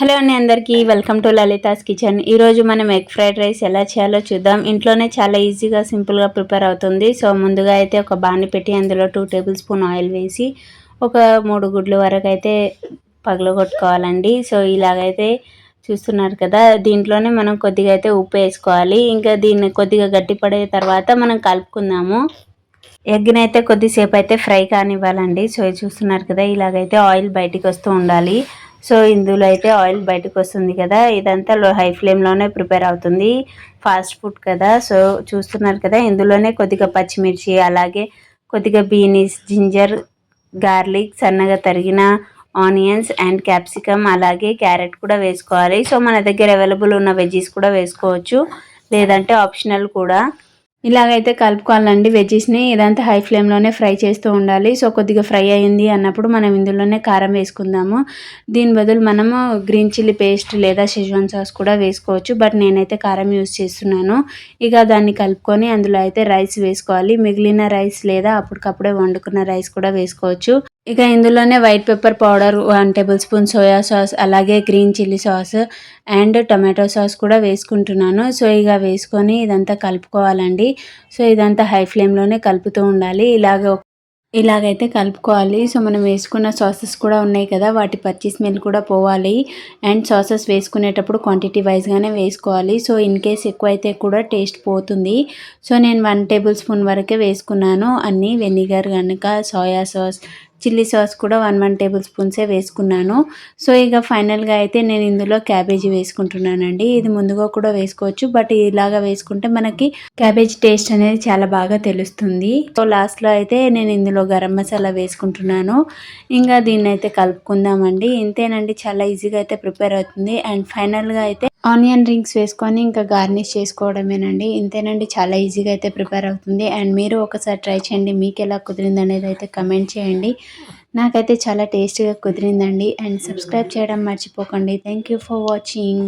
Hello అండి అందరికీ welcome to Lalitha's kitchen. ఈరోజు మనం ఎగ్ ఫ్రైడ్ రైస్ ఎలా చేయాలో చూద్దాం. ఇంట్లోనే చాలా ఈజీగా సింపుల్గా ప్రిపేర్ అవుతుంది. సో ముందుగా అయితే ఒక బాండి పెట్టి అందులో 2 టేబుల్ స్పూన్ ఆయిల్ వేసి ఒక 3 గుడ్లు వరకు అయితే పగలగొట్టుకోవాలండి. సో ఇలాగైతే చూస్తున్నారు కదా, దీంట్లోనే మనం కొద్దిగా అయితే ఉప్పు వేసుకోవాలి. ఇంకా దీన్ని కొద్దిగా గట్టిపడే తర్వాత మనం కలుపుకుందాము. ఎగ్ని అయితే కొద్దిసేపు అయితే ఫ్రై కానివ్వాలండి. సో చూస్తున్నారు కదా, ఇలాగైతే ఆయిల్ బయటికి వస్తూ ఉండాలి. సో ఇందులో అయితే ఆయిల్ బయటకు వస్తుంది కదా, ఇదంతా హై ఫ్లేమ్లోనే ప్రిపేర్ అవుతుంది. ఫాస్ట్ ఫుడ్ కదా, సో చూస్తున్నారు కదా, ఇందులోనే కొద్దిగా పచ్చిమిర్చి, అలాగే కొద్దిగా బీనీస్, జింజర్, గార్లిక్, సన్నగా తరిగిన ఆనియన్స్ అండ్ క్యాప్సికమ్, అలాగే క్యారెట్ కూడా వేసుకోవాలి. సో మన దగ్గర అవైలబుల్ ఉన్న వెజ్జీస్ కూడా వేసుకోవచ్చు, లేదంటే ఆప్షనల్ కూడా. ఇలాగైతే కలుపుకోవాలండి వెజ్జీస్ని. ఇదంతా హై ఫ్లేమ్లోనే ఫ్రై చేస్తూ ఉండాలి. సో కొద్దిగా ఫ్రై అయింది అన్నప్పుడు మనం ఇందులోనే కారం వేసుకుందాము. దీని బదులు మనము గ్రీన్ చిల్లీ పేస్ట్ లేదా షెజ్వాన్ సాస్ కూడా వేసుకోవచ్చు, బట్ నేనైతే కారం యూస్ చేస్తున్నాను. ఇక దాన్ని కలుపుకొని అందులో అయితే రైస్ వేసుకోవాలి. మిగిలిన రైస్ లేదా అప్పటికప్పుడే వండుకున్న రైస్ కూడా వేసుకోవచ్చు. ఇక ఇందులోనే white pepper powder 1 tablespoon, soya sauce, అలాగే green chilli sauce and tomato sauce కూడా వేసుకుంటున్నాను. సో ఇక వేసుకొని ఇదంతా కలుపుకోవాలండి. సో ఇదంతా హై ఫ్లేమ్లోనే కలుపుతూ ఉండాలి. ఇలాగైతే కలుపుకోవాలి. సో మనం వేసుకున్న సాసెస్ కూడా ఉన్నాయి కదా, వాటి పచ్చి స్మెల్ కూడా పోవాలి. అండ్ సాసెస్ వేసుకునేటప్పుడు క్వాంటిటీ వైజ్గానే వేసుకోవాలి. సో ఇన్ కేస్ ఎక్కువ అయితే కూడా టేస్ట్ పోతుంది. సో నేను 1 టేబుల్ స్పూన్ వరకే వేసుకున్నాను అన్నీ. వెనిగర్ కనుక, సోయా సాస్, చిల్లీ సాస్ కూడా 1 టేబుల్ స్పూన్సే వేసుకున్నాను. సో ఇక ఫైనల్గా అయితే నేను ఇందులో క్యాబేజీ వేసుకుంటున్నానండి. ఇది ముందుగా కూడా వేసుకోవచ్చు, బట్ ఇలాగా వేసుకుంటే మనకి క్యాబేజ్ టేస్ట్ అనేది చాలా బాగా తెలుస్తుంది. సో లాస్ట్లో అయితే నేను ఇందులో గరం మసాలా వేసుకుంటున్నాను. ఇంకా దీన్ని అయితే కలుపుకుందామండి. ఇంతేనండి, చాలా ఈజీగా అయితే ప్రిపేర్ అవుతుంది. అండ్ ఫైనల్గా అయితే ఆనియన్ రింగ్స్ వేసుకొని ఇంకా గార్నిష్ చేసుకోవడమేనండి. ఇంతేనండి, చాలా ఈజీగా అయితే ప్రిపేర్ అవుతుంది. అండ్ మీరు ఒకసారి ట్రై చేయండి. మీకు ఎలా కుదిరింది అనేది అయితే కమెంట్ చేయండి. నాకైతే చాలా టేస్టీగా కుదిరిందండి. అండ్ సబ్స్క్రైబ్ చేయడం మర్చిపోకండి. Thank you for watching.